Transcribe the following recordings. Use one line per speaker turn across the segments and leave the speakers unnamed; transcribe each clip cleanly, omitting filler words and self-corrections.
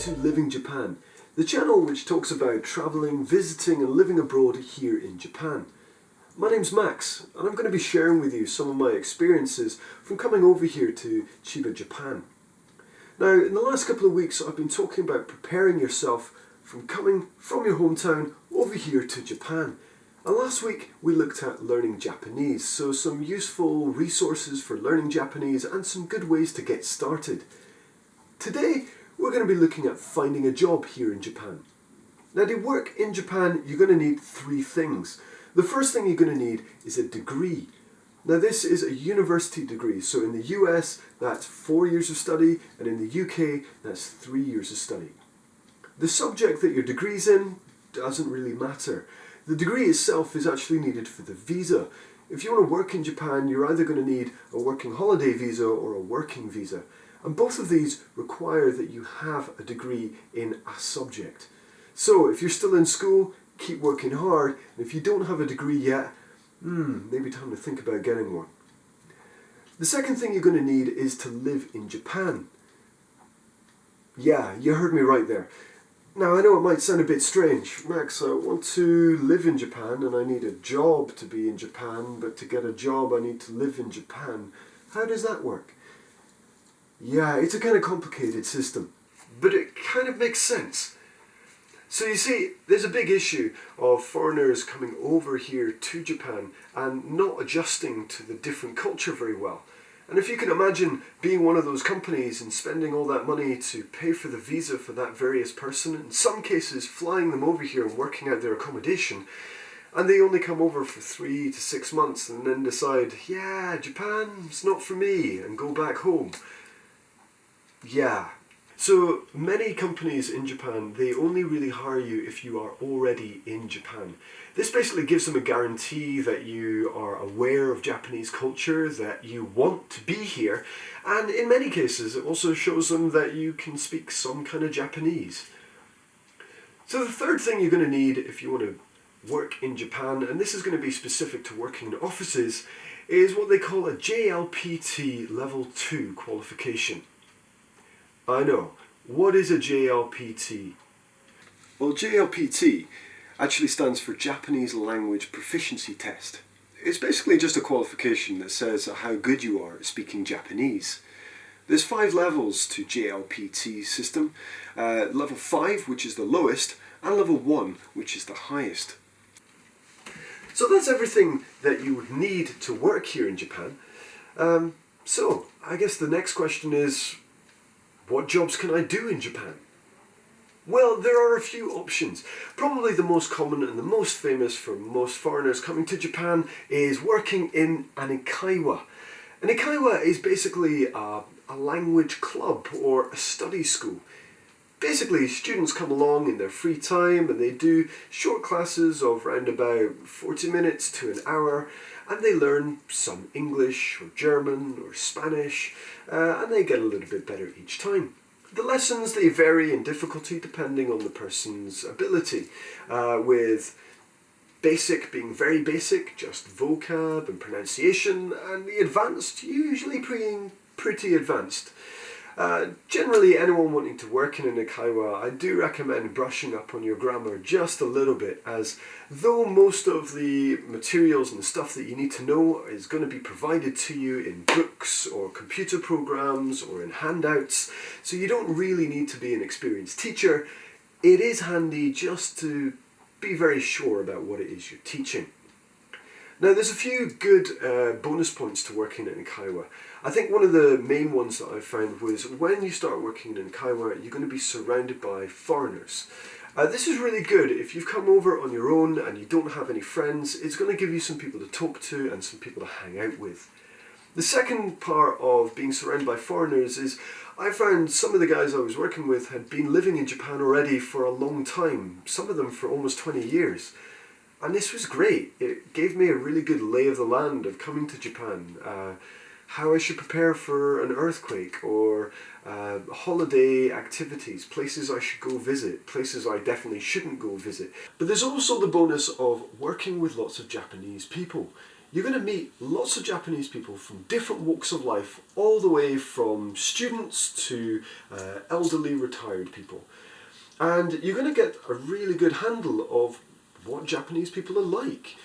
to Living Japan, the channel which talks about travelling, visiting and living abroad here in Japan. My name's Max and I'm going to be sharing with you some of my experiences from coming over here to Chiba, Japan. Now, in the last couple of weeks I've been talking about preparing yourself from coming from your hometown over here to Japan. And last week we looked at learning Japanese, so some useful resources for learning Japanese and some good ways to get started. Today we're going to be looking at finding a job here in Japan. Now, to work in Japan you're going to need three things. The first thing you're going to need is a degree. Now, this is a university degree, so in the US that's 4 years of study and in the UK that's 3 years of study. The subject that your degree's in doesn't really matter. The degree itself is actually needed for the visa. If you want to work in Japan, you're either going to need a working holiday visa or a working visa. And both of these require that you have a degree in a subject. So if you're still in school, keep working hard. And if you don't have a degree yet, maybe time to think about getting one. The second thing you're going to need is to live in Japan. Yeah, you heard me right there. Now, I know it might sound a bit strange. Max, I want to live in Japan and I need a job to be in Japan, but to get a job I need to live in Japan. How does that work? Yeah, it's a kind of complicated system, but it kind of makes sense. So you see, there's a big issue of foreigners coming over here to Japan and not adjusting to the different culture very well. And if you can imagine being one of those companies and spending all that money to pay for the visa for that various person, in some cases flying them over here and working out their accommodation, and they only come over for 3 to 6 months and then decide, yeah, Japan's not for me, and go back home. Yeah. So many companies in Japan, they only really hire you if you are already in Japan. This basically gives them a guarantee that you are aware of Japanese culture, that you want to be here, and in many cases it also shows them that you can speak some kind of Japanese. So the third thing you're going to need if you want to work in Japan, and this is going to be specific to working in offices, is what they call a JLPT Level 2 qualification. I know. What is a JLPT? Well, JLPT actually stands for Japanese Language Proficiency Test. It's basically just a qualification that says how good you are at speaking Japanese. There's 5 levels to JLPT system. Level 5, which is the lowest, and level 1, which is the highest. So that's everything that you would need to work here in Japan. So I guess the next question is, what jobs can I do in Japan? Well, there are a few options. Probably the most common and the most famous for most foreigners coming to Japan is working in an ikaiwa. An ikaiwa is basically a language club or a study school. Basically, students come along in their free time and they do short classes of around about 40 minutes to an hour, and they learn some English or German or Spanish, and they get a little bit better each time. The lessons, they vary in difficulty depending on the person's ability, with basic being very basic, just vocab and pronunciation, and the advanced usually being pretty advanced. Generally, anyone wanting to work in an ikaiwa, I do recommend brushing up on your grammar just a little bit, as though most of the materials and the stuff that you need to know is going to be provided to you in books or computer programs or in handouts, so you don't really need to be an experienced teacher. It is handy just to be very sure about what it is you're teaching. Now, there's a few good bonus points to working in an ikaiwa. I think one of the main ones that I found was when you start working in an ikaiwa, you're going to be surrounded by foreigners. This is really good. If you've come over on your own and you don't have any friends, it's going to give you some people to talk to and some people to hang out with. The second part of being surrounded by foreigners is I found some of the guys I was working with had been living in Japan already for a long time, some of them for almost 20 years. And this was great. It gave me a really good lay of the land of coming to Japan, how I should prepare for an earthquake, or holiday activities, places I should go visit, places I definitely shouldn't go visit. But there's also the bonus of working with lots of Japanese people. you're going to meet lots of Japanese people from different walks of life, all the way from students to elderly retired people. And you're going to get a really good handle of what Japanese people are like.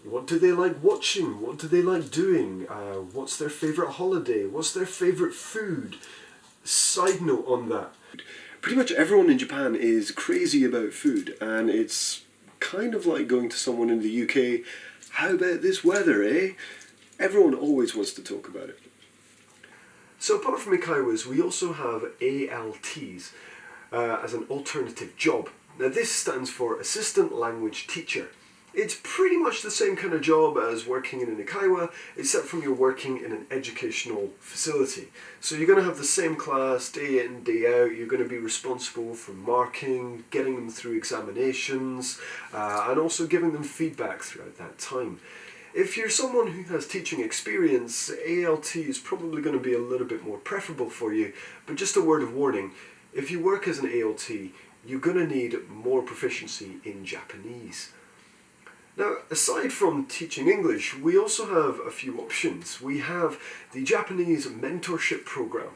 What do they like watching? What do they like doing? What's their favourite holiday? What's their favourite food? Side note on that. Pretty much everyone in Japan is crazy about food, and it's kind of like going to someone in the UK, how about this weather, eh? Everyone always wants to talk about it. So apart from Ikaiwas, we also have ALTs as an alternative job. Now this stands for Assistant Language Teacher. It's pretty much the same kind of job as working in an Ikaiwa, except from you're working in an educational facility. So you're going to have the same class day in, day out. You're going to be responsible for marking, getting them through examinations, and also giving them feedback throughout that time. If you're someone who has teaching experience, ALT is probably going to be a little bit more preferable for you, but just a word of warning, if you work as an ALT, you're going to need more proficiency in Japanese. Now, aside from teaching English, we also have a few options. We have the Japanese Mentorship Program.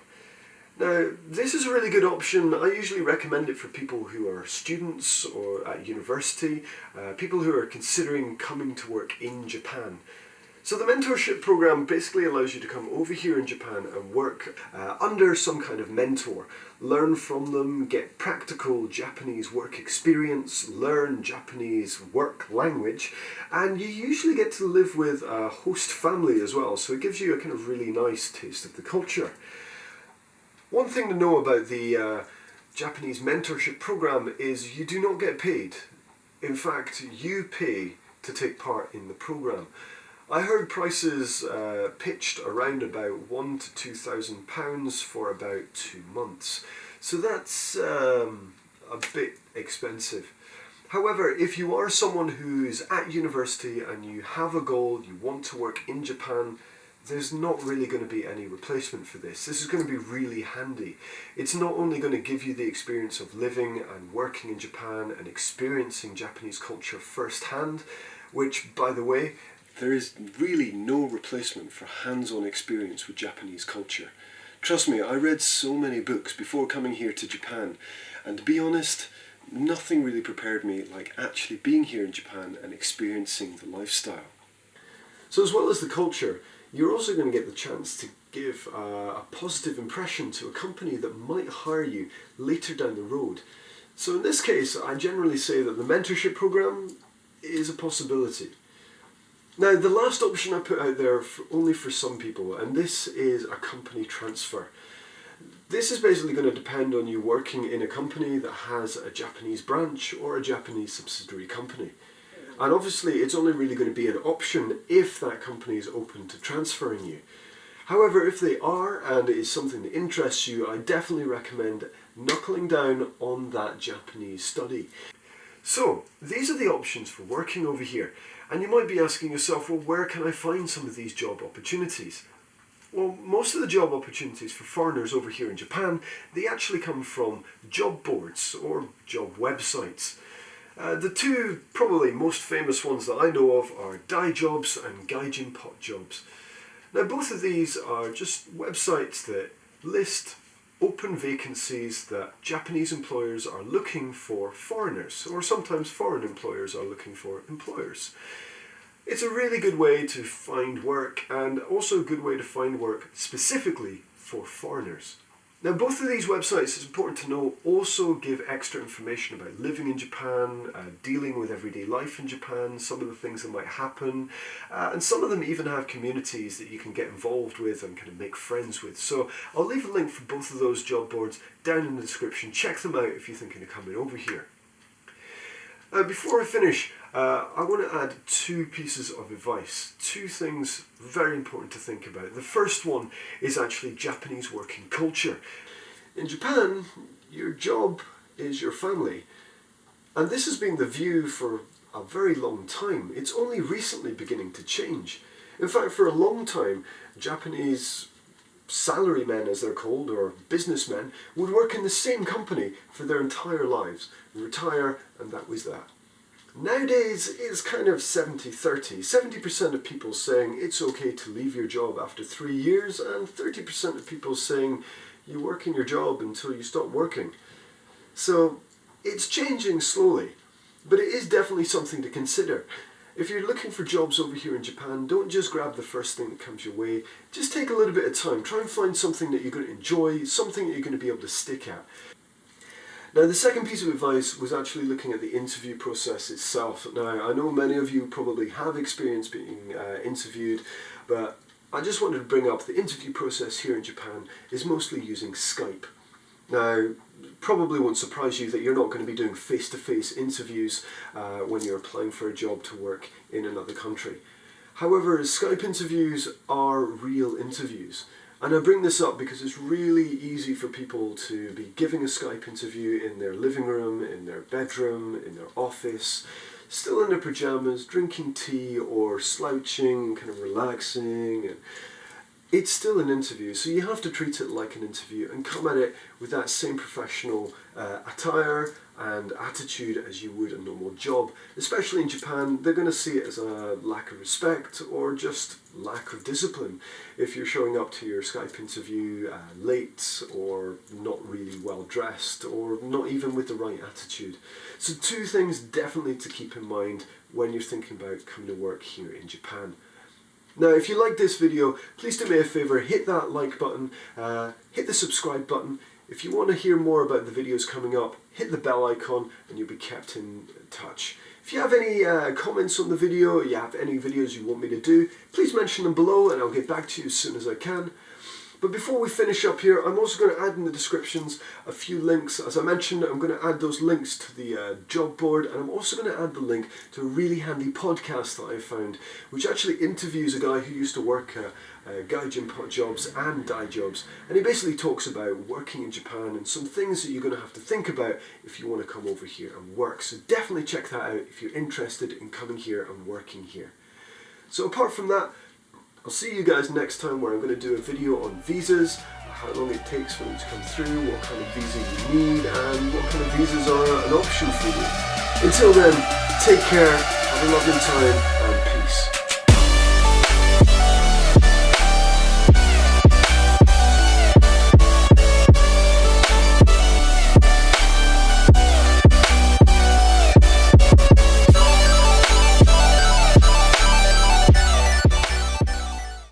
Now, this is a really good option. I usually recommend it for people who are students or at university, people who are considering coming to work in Japan. So the mentorship program basically allows you to come over here in Japan and work under some kind of mentor. Learn from them, get practical Japanese work experience, learn Japanese work language, and you usually get to live with a host family as well, so it gives you a kind of really nice taste of the culture. One thing to know about the Japanese mentorship program is you do not get paid. In fact, you pay to take part in the program. I heard prices pitched around about £1,000 to £2,000 for about 2 months, so that's a bit expensive. However, if you are someone who's at university and you have a goal, you want to work in Japan, there's not really going to be any replacement for this. This is going to be really handy. It's not only going to give you the experience of living and working in Japan and experiencing Japanese culture firsthand, which, by the way, there is really no replacement for hands-on experience with Japanese culture. Trust me, I read so many books before coming here to Japan, and to be honest, nothing really prepared me like actually being here in Japan and experiencing the lifestyle. So as well as the culture, you're also going to get the chance to give a positive impression to a company that might hire you later down the road. So in this case, I generally say that the mentorship program is a possibility. Now, the last option I put out there only for some people, and this is a company transfer. This is basically going to depend on you working in a company that has a Japanese branch or a Japanese subsidiary company. And obviously, it's only really going to be an option if that company is open to transferring you. However, if they are, and it is something that interests you, I definitely recommend knuckling down on that Japanese study. So, these are the options for working over here. And you might be asking yourself, well, where can I find some of these job opportunities? Well, most of the job opportunities for foreigners over here in Japan, they actually come from job boards or job websites. The two probably most famous ones that I know of are Daijobs and Gaijin Pot Jobs. Now, both of these are just websites that list open vacancies that Japanese employers are looking for foreigners, or sometimes foreign employers are looking for employers. It's a really good way to find work, and also a good way to find work specifically for foreigners. Now, both of these websites, it's important to know, also give extra information about living in Japan, dealing with everyday life in Japan, some of the things that might happen, and some of them even have communities that you can get involved with and kind of make friends with. So I'll leave a link for both of those job boards down in the description. Check them out if you're thinking of coming over here. Before I finish, I want to add 2 pieces of advice, 2 things very important to think about. The first one is actually Japanese working culture. In Japan, your job is your family, and this has been the view for a very long time. It's only recently beginning to change. In fact, for a long time, Japanese salarymen, as they're called, or businessmen, would work in the same company for their entire lives, retire, and that was that. Nowadays, it's kind of 70-30. 70% of people saying it's okay to leave your job after 3 years, and 30% of people saying you work in your job until you stop working. So it's changing slowly, but it is definitely something to consider. If you're looking for jobs over here in Japan, don't just grab the first thing that comes your way. Just take a little bit of time. Try and find something that you're going to enjoy, something that you're going to be able to stick at. Now, the second piece of advice was actually looking at the interview process itself. Now, I know many of you probably have experience being interviewed, but I just wanted to bring up the interview process here in Japan is mostly using Skype. Now, probably won't surprise you that you're not going to be doing face-to-face interviews when you're applying for a job to work in another country. However, Skype interviews are real interviews. And I bring this up because it's really easy for people to be giving a Skype interview in their living room, in their bedroom, in their office, still in their pajamas, drinking tea or slouching, kind of relaxing. And it's still an interview, so you have to treat it like an interview and come at it with that same professional attire and attitude as you would a normal job. Especially in Japan, they're going to see it as a lack of respect or just lack of discipline if you're showing up to your Skype interview late or not really well dressed or not even with the right attitude. So two things definitely to keep in mind when you're thinking about coming to work here in Japan. Now, if you like this video, please do me a favour, hit that like button, hit the subscribe button. If you want to hear more about the videos coming up, hit the bell icon and you'll be kept in touch. If you have any comments on the video, you have any videos you want me to do, please mention them below and I'll get back to you as soon as I can. But before we finish up here, I'm also going to add in the descriptions a few links. As I mentioned, I'm going to add those links to the job board, and I'm also going to add the link to a really handy podcast that I found, which actually interviews a guy who used to work at gaijin jobs and dai jobs, and he basically talks about working in Japan and some things that you're going to have to think about if you want to come over here and work. So definitely check that out if you're interested in coming here and working here. So apart from that, I'll see you guys next time where I'm going to do a video on visas, how long it takes for them to come through, what kind of visa you need, and what kind of visas are an option for you. Until then, take care, have a lovely time, and peace.